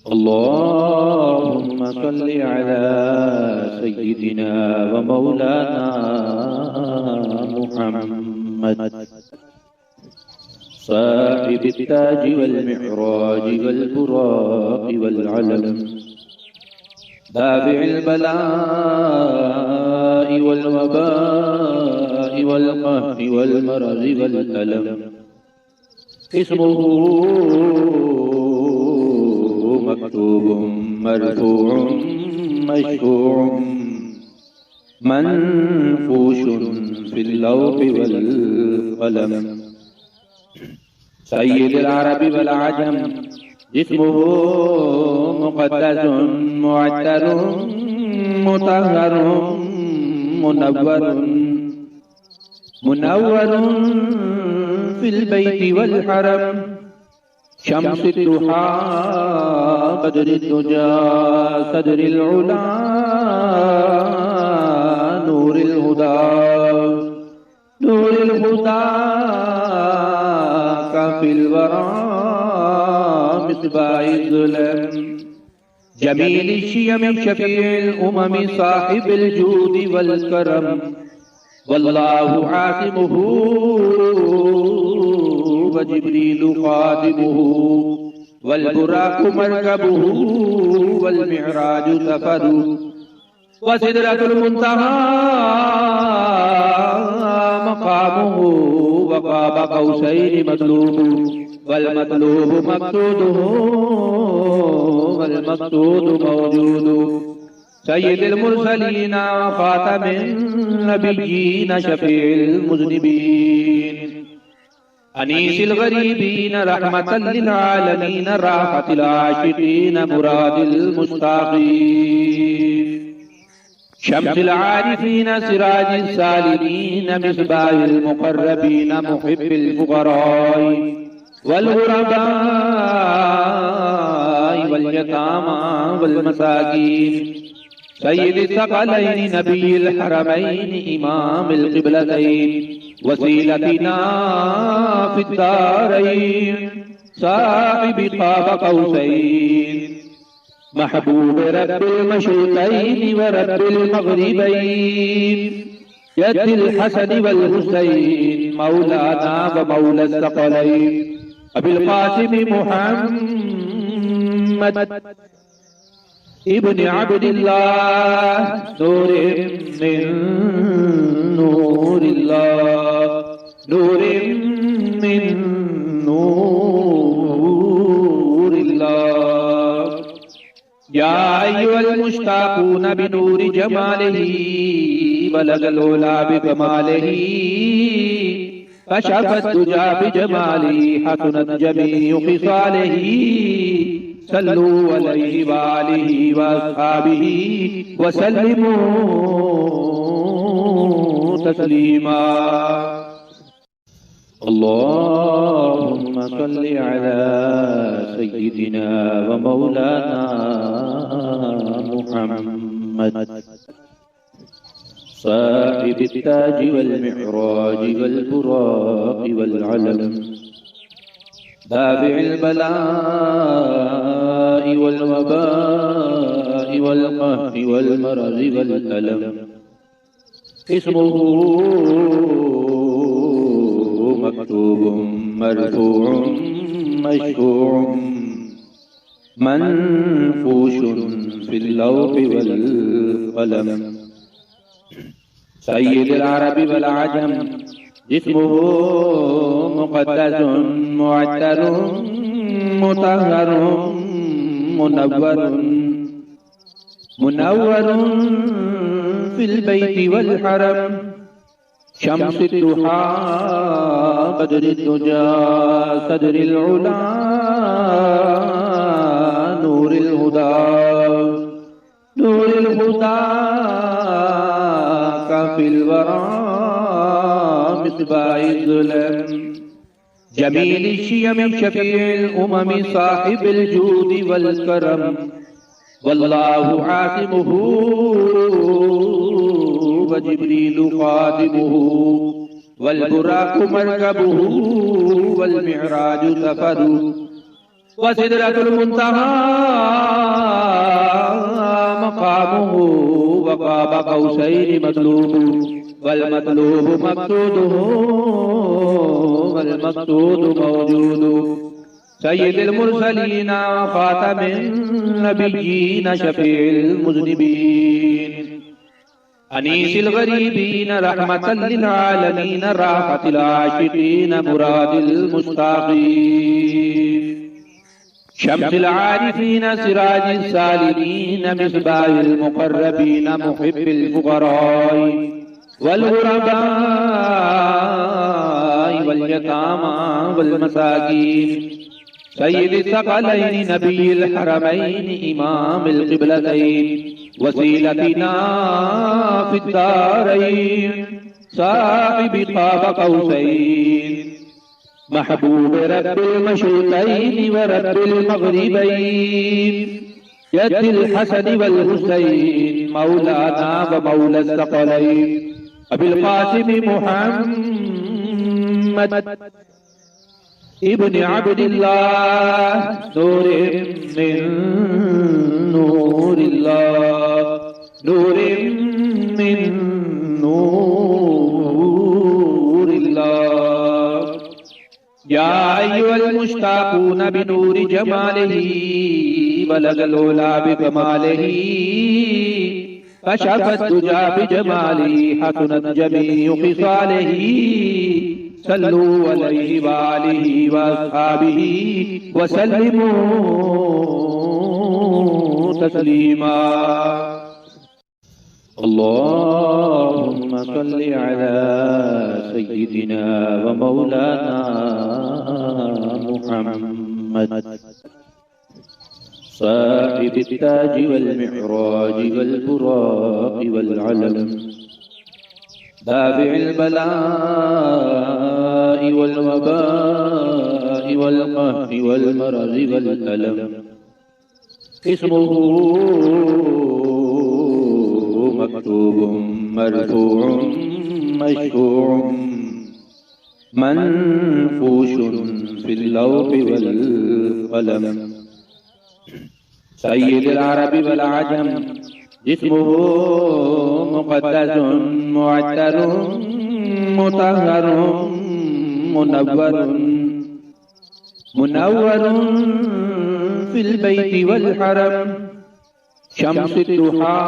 اللهم صل على سيدنا ومولانا محمد صاحب التاج والمعراج والبراق والعلم دافع البلاء والوباء والقهر والمرض والألم اسمه مكتوب مرفوع مشفوع منفوش في اللوح والقلم سيد العرب والعجم جسمه مقدس معتر مطهر منور في البيت والحرم شمس الضحى بدر الدجى صدر العلا نور الهدى كافي الورى مصباح الظلم جميل الشيم شفيع الأمم صاحب الجود والكرم والله عاصمه وجبريل خادمه والبراق مركبه والمعراج سفره وسدرة المنتهى مقامه وقاب قوسين مطلوب والمطلوب مقصوده والمقصود موجود سيد المرسلين وخاتم النبيين شفيع المذنبين أنيس الغريبين رحمة للعالمين راحة العاشقين مراد المشتاقين شمس العارفين سراج السالمين مصباح المقربين محب الفقراء والغرباء واليتامى والمساكين سيد الثقلين نبي الحرمين إمام القبلتين وسيلتنا في الدارين صاحب قاب قوسين محبوب رب المشرقين ورب المغربين يد الحسن والحسين مولانا ومولى الثقلين أبي القاسم محمد ابن عبد الله نور من نور الله نور من نور الله يا أيها المشتاقون بنور جماله بلغ العلا بكماله كشف الدجى بجماله حسنت جميع خصاله صلوا عليه وآله وأصحابه وسلموا تسليما اللهم صل على سيدنا ومولانا محمد صاحب التاج والمعراج والبراق والعلم دافع البلاء والوباء والقهر والمرض والألم اسمه مكتوب مرفوع مشفوع منفوش في اللوح والقلم سيد العرب والعجم جسمه مقدس معتر مطهر منور في البيت والحرم شمس الضحى بدر الدجى صدر العلا نور الهدى كافي الورى مصباح الظلم جميل الشيم شفيع الأمم صاحب الجود والكرم والله عاصمه وجبريل خادمه والبراق مركبه والمعراج سفره وسدرة المنتهى مقامه وقاب قوسين مطلوب والمطلوب مقصوده والمقصود موجود سيد المرسلين وخاتم النبيين شفيع المذنبين أنيس الغريبين رحمة للعالمين راحة العاشقين مراد المشتاقين شمس العارفين سراج السالمين مصباح المقربين محب الفقراء والغرباء واليتامى والمساكين سيد الثقلين نبي الحرمين إمام القبلتين وسيلتنا في الدارين صاحب قاب قوسين محبوب رب المشرقين ورب المغربين يد الحسن والحسين مولانا ومولى الثقلين أبي القاسم محمد ابن عبد الله نور من نور الله نور من نور الله يا أيها المشتاقون بنور جماله بلغ العلا بكماله كشف الدجى بجماله حسنت جميع خصاله صلوا عليه وآله وأصحابه وسلموا تسليما اللهم صل على سيدنا ومولانا محمد صاحب التاج والمعراج والبراق والعلم دافع البلاء والوباء والقهر والمرض والألم اسمه مكتوب مرفوع مشفوع منفوش في اللوح والقلم سيد العرب والعجم جسمه مقدس معتر مطهر منور في البيت والحرم شمس الضحى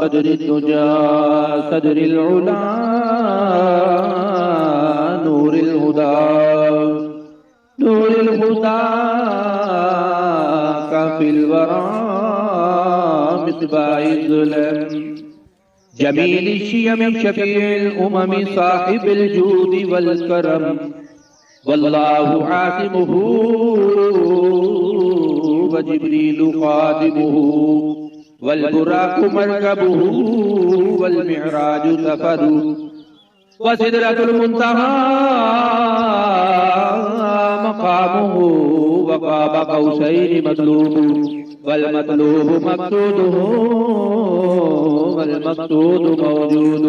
بدر الدجى صدر العلا نور الهدى كافي الورى مصباح الظلم جميل الشيم شفيع الأمم صاحب الجود والكرم والله عاصمه وجبريل خادمه والبراق مركبه والمعراج سفره وسدرة المنتهى مقامه وقاب قوسين مطلوب والمطلوب مقصوده والمقصود موجود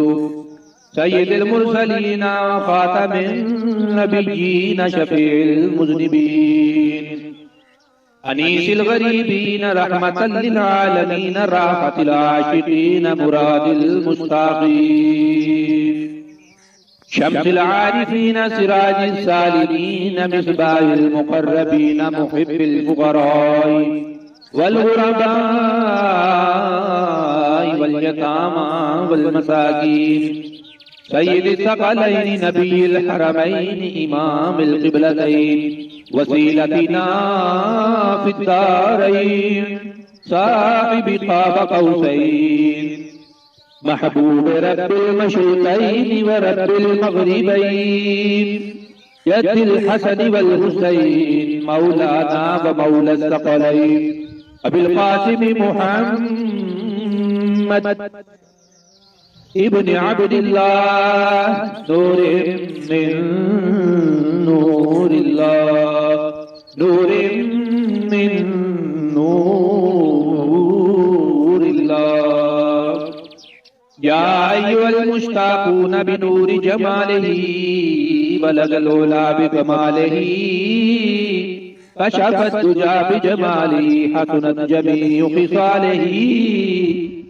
سيد المرسلين وخاتم النبيين شفيع المذنبين أنيس الغريبين رحمة للعالمين راحة العاشقين مراد المشتاقين شمس العارفين سراج السالمين مصباح المقربين محب الفقراء والغرباء واليتامى والمساكين سيد الثقلين نبي الحرمين إمام القبلتين وسيلتنا في الدارين صاحب قاب قوسين محبوب رب المشرقين ورب المغربين يد الحسن والحسين مولانا ومولى الثقلين أبي القاسم محمد ابن عبد الله نور من نور الله نور من نور الله يا أيها المشتاقون بنور جماله بلغ العلا بكماله كشف الدجى بجماله حسنت جميع خصاله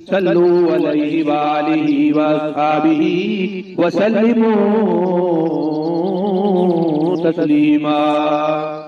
صلوا عليه وآله وأصحابه وسلموا تسليما.